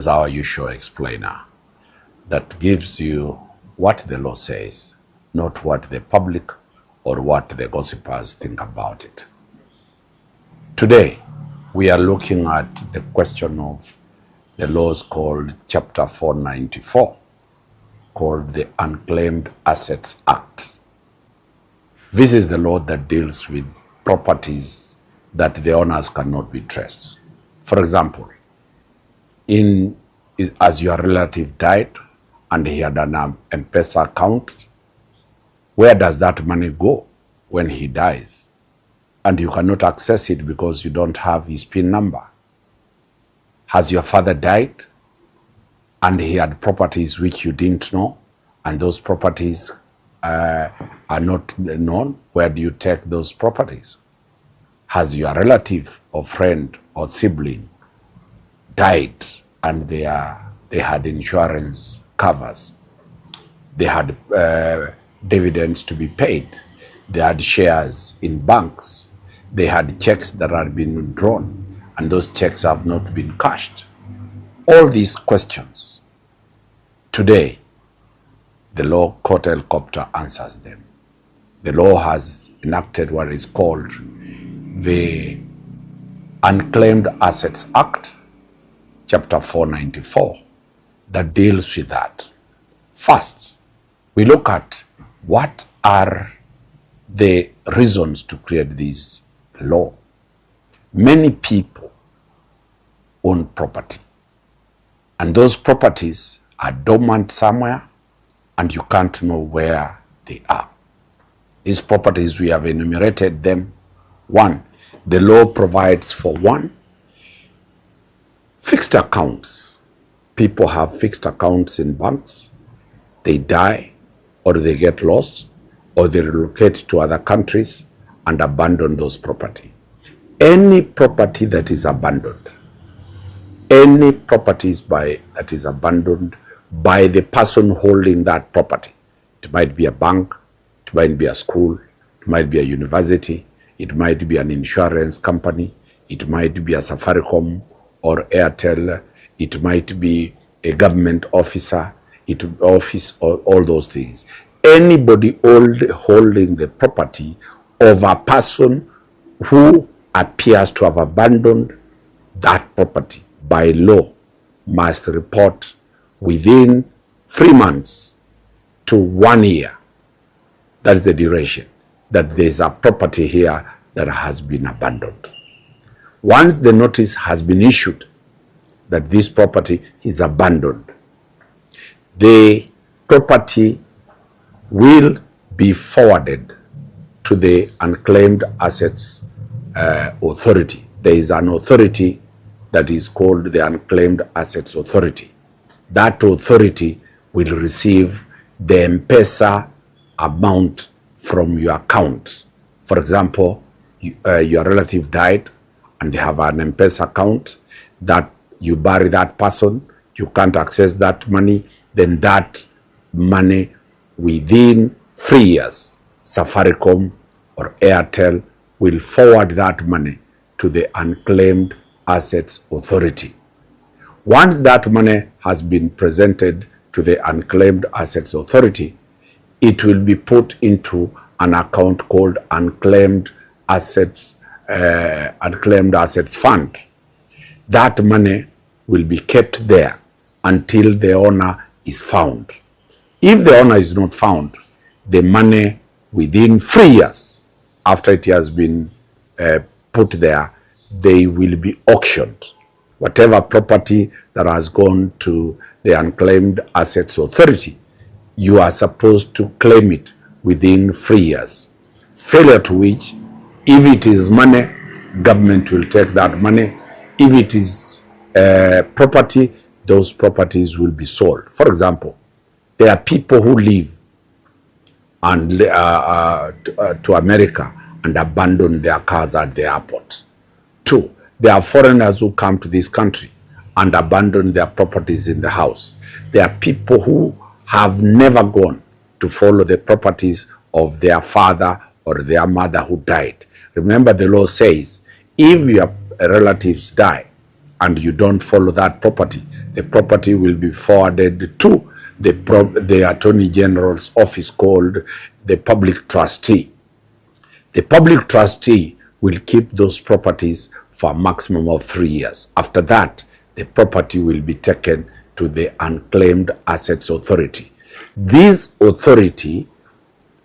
is our usual explainer that gives you what the law says, not what the public or what the gossipers think about it. Today, we are looking at the question of the laws called Chapter 494, called the Unclaimed Assets Act. This is the law that deals with properties that the owners cannot be traced. For example, as your relative died and he had an Mpesa account, where does that money go when he dies? And you cannot access it because you don't have his PIN number. Has your father died and he had properties which you didn't know, and those properties are not known? Where do you take those properties? Has your relative or friend or sibling died and they had insurance covers, they had dividends to be paid, they had shares in banks, they had checks that had been drawn and those checks have not been cashed? All these questions, today, the law Court Helicopter answers them. The law has enacted what is called the Unclaimed Assets Act, Chapter 494, that deals with that. First, we look at what are the reasons to create this law. Many people own property, and those properties are dormant somewhere, and you can't know where they are. These properties, we have enumerated them. One, the law provides for one, fixed accounts. People have fixed accounts in banks. They die, or they get lost, or they relocate to other countries and abandon those property. Any property that is abandoned, any properties that is abandoned by the person holding that property, it might be a bank, it might be a school, it might be a university, it might be an insurance company, it might be a Safaricom or Airtel, it might be a government officer, office, or all those things. Anybody holding the property of a person who appears to have abandoned that property by law must report within 3 months to 1 year. That is the duration that there is a property here that has been abandoned. Once the notice has been issued that this property is abandoned, the property will be forwarded to the Unclaimed Assets Authority. There is an authority that is called the Unclaimed Assets Authority. That authority will receive the Mpesa amount from your account. For example, your relative died and they have an Mpesa account that you bury that person, you can't access that money, then that money within 3 years, Safaricom or Airtel will forward that money to the Unclaimed Assets Authority. Once that money has been presented to the Unclaimed Assets Authority, it will be put into an account called Unclaimed Assets Fund. That money will be kept there until the owner is found. If the owner is not found, the money within 3 years after it has been put there, they will be auctioned. Whatever property that has gone to the Unclaimed Assets Authority, you are supposed to claim it within 3 years. Failure to which, if it is money, government will take that money. If it is property, those properties will be sold. For example, there are people who live and to America and abandon their cars at the airport. 2, there are foreigners who come to this country and abandon their properties in the house. There are people who have never gone to follow the properties of their father or their mother who died. Remember, the law says if your relatives die and you don't follow that property, the property will be forwarded to the Attorney General's office called the public trustee. The public trustee will keep those properties for a maximum of 3 years. After that, the property will be taken to the Unclaimed Assets Authority. This authority,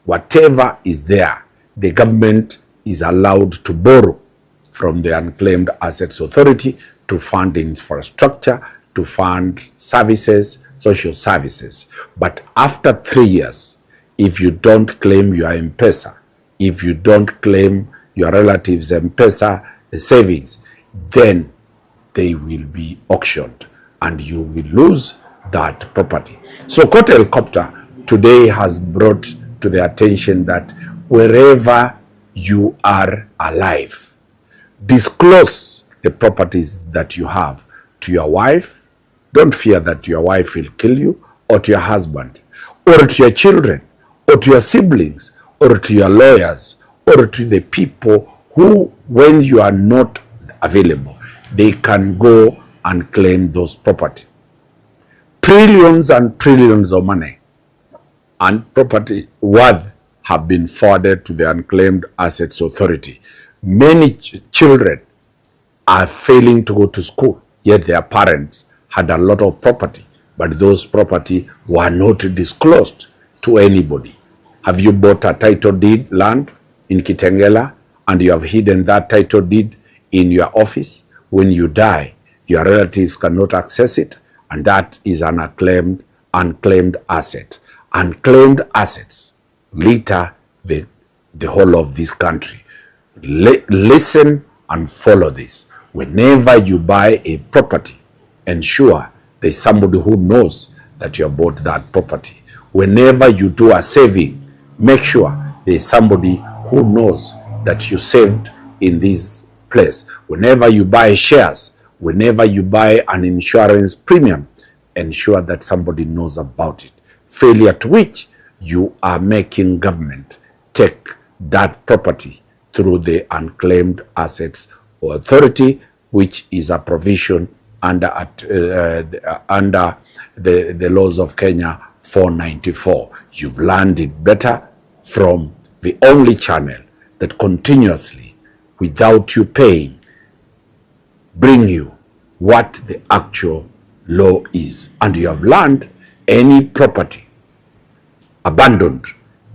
whatever is there, the government is allowed to borrow from the Unclaimed Assets Authority to fund infrastructure, to fund services, social services. But after 3 years, if you don't claim your Mpesa, if you don't claim your relatives' Mpesa savings, then they will be auctioned and you will lose that property. So Court Helicopter today has brought to the attention that wherever you are alive, disclose the properties that you have to your wife. Don't fear that your wife will kill you, or to your husband, or to your children, or to your siblings, or to your lawyers, or to the people who, when you are not available, they can go and claim those property. Trillions and trillions of money and property worth have been forwarded to the Unclaimed Assets Authority. Many children are failing to go to school, yet their parents had a lot of property, but those property were not disclosed to anybody. Have you bought a title deed land in Kitengela and you have hidden that title deed in your office? When you die, your relatives cannot access it, and that is an unclaimed asset. Unclaimed assets litter the whole of this country. Listen and follow this. Whenever you buy a property, ensure there's somebody who knows that you have bought that property. Whenever you do a saving, make sure there's somebody who knows that you saved in this place. Whenever you buy shares, whenever you buy an insurance premium, ensure that somebody knows about it. Failure to which you are making government take that property through the Unclaimed Assets Authority, which is a provision under the laws of Kenya 494. You've learned it better from the only channel that continuously, without you paying, bring you what the actual law is. And you have learned any property abandoned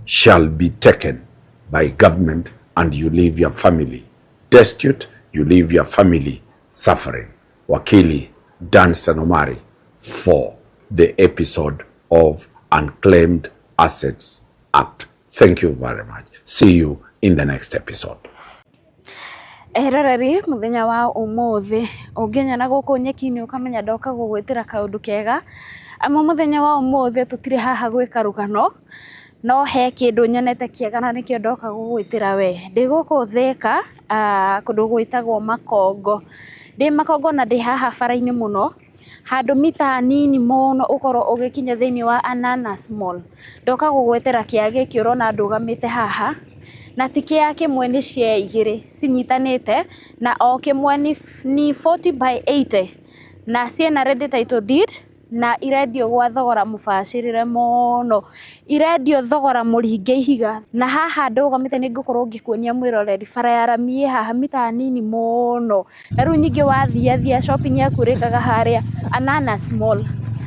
shall be taken by government, and you leave your family destitute, you leave your family suffering. Wakili Danstan Omari for the episode of Unclaimed Assets Act. Thank you very much. See you in the next episode. Eroreri muthenya wa umuthi ungenya na guku nyeki-ini ukamenya ndoka gugwitira kaundu kega amwe muthenya wa umuthi tutire haha gwika rugano no he kindu nyonete kiega na nikio ndoka gugwitira we ndi guku Thika kundu gwitagwo Makongo ndi Makongo na ndi haha bara-ini muno handu mita nini muno ukoro ugikinya thiini wa Ananas Mall ndoka gugwitira kia giki urona ndugamite haha na tiki ya kimwe ni cia igiri cinyitanite na o kimwe ni 40 by 80 na ciena ready title deed na irendio gwa thogora mubacirire muno irendio thogora muringe ihiga na haha ndugamite ni ngukorwo ngikuonia mwiroreri bara ya rami haha mita nini muno na riu nyingi wathia shopping yaku rikaga haria Ananas Mall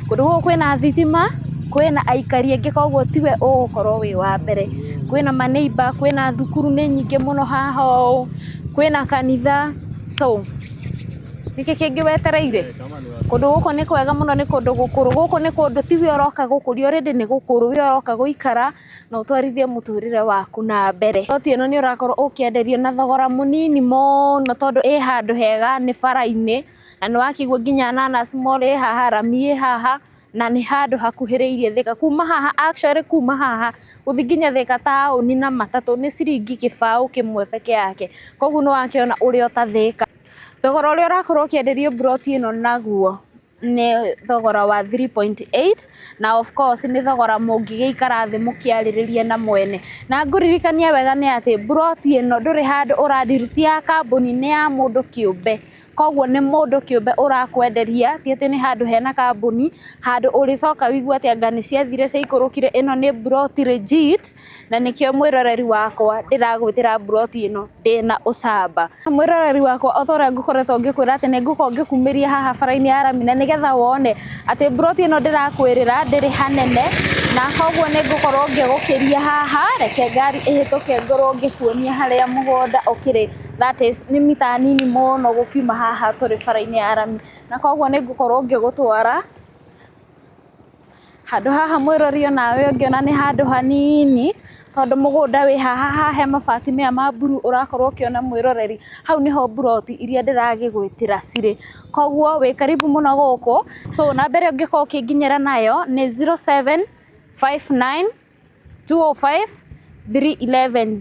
kundu kwina thitima kwina aikari angi koguo tiwe ugukorwo wi wa mbere kwina maneiba kwina thukuru ni nyingi muno haha kwina kanitha so niki kingi wetereire kundu guko ni kwega muno ni kundu gukuru guko ni kundu tiwe oroka gukuri already ni gukuru we oroka guikara na utwarithie muturire waku na mbere otieno ni urakorwo ukienderio na thogora munini muno tondu handu hega ni bara-ini na ni wakigwo nginya Ananas Mall haha rami haha na ni handu hakuhiriirie Thika kuma haha actually kuma haha uthi nginya Thika tauni na matatu ni ciringi kibao kimwe peke yake koguo no wakiona uria ta Thika thogora uria urakorwo ukienderio broti ino naguo ni thogora wa 3.8 na of course ni thogora mungigeikara thi mukiariririe na mwene na nguririkania wega ni ati broti ino nduri handu uradirutia kambuni ni ya mundu kiumbe koguo nĩ mũndũ kĩũmbe ũrakwenderia, ti atĩ nĩ handũ hena kambuni, handũ ũrĩcoka wigue atĩ anga nĩ ciathire ciaikũrũkire, ĩno nĩ mburoti legit, na nĩkĩo mwĩroreri wakwa ndĩragwĩtĩra mburoti ĩno ndĩna ũcamba. Mwĩroreri wakwa o ta ũrĩa ngũkoretwo ngĩkwĩra atĩ nĩ ngũkorwo ngĩkumĩria haha bara-inĩ ya rami, na nĩgetha wone atĩ mburoti ĩno ndĩrakwĩrĩra ndĩrĩ hanene, na koguo nĩ ngũkorwo ngĩgũkĩria haha, reke ngari ĩhĩtũke ngorwo ngĩkuonia harĩa mũgũnda ũkĩrĩ, that is nĩ mita nini mũno gũkiuma haha tũrĩ bara-inĩ ya rami, na koguo nĩ ngũkorwo ngĩgũtwara handũ haha mwĩrori onawe ũngĩona nĩ handũ hanini, tondũ mũgũnda wĩ haha he mabati maya ma mburu ũrakorwo ũkĩona mwĩroreri, hau nĩho mburoti iria ndĩragĩgwĩtĩra cirĩ, koguo wĩ karibu mũno gũkũ. So namba ĩrĩa ũngĩkorwo ũkĩnginyĩra nayo nĩ 0759 205 311.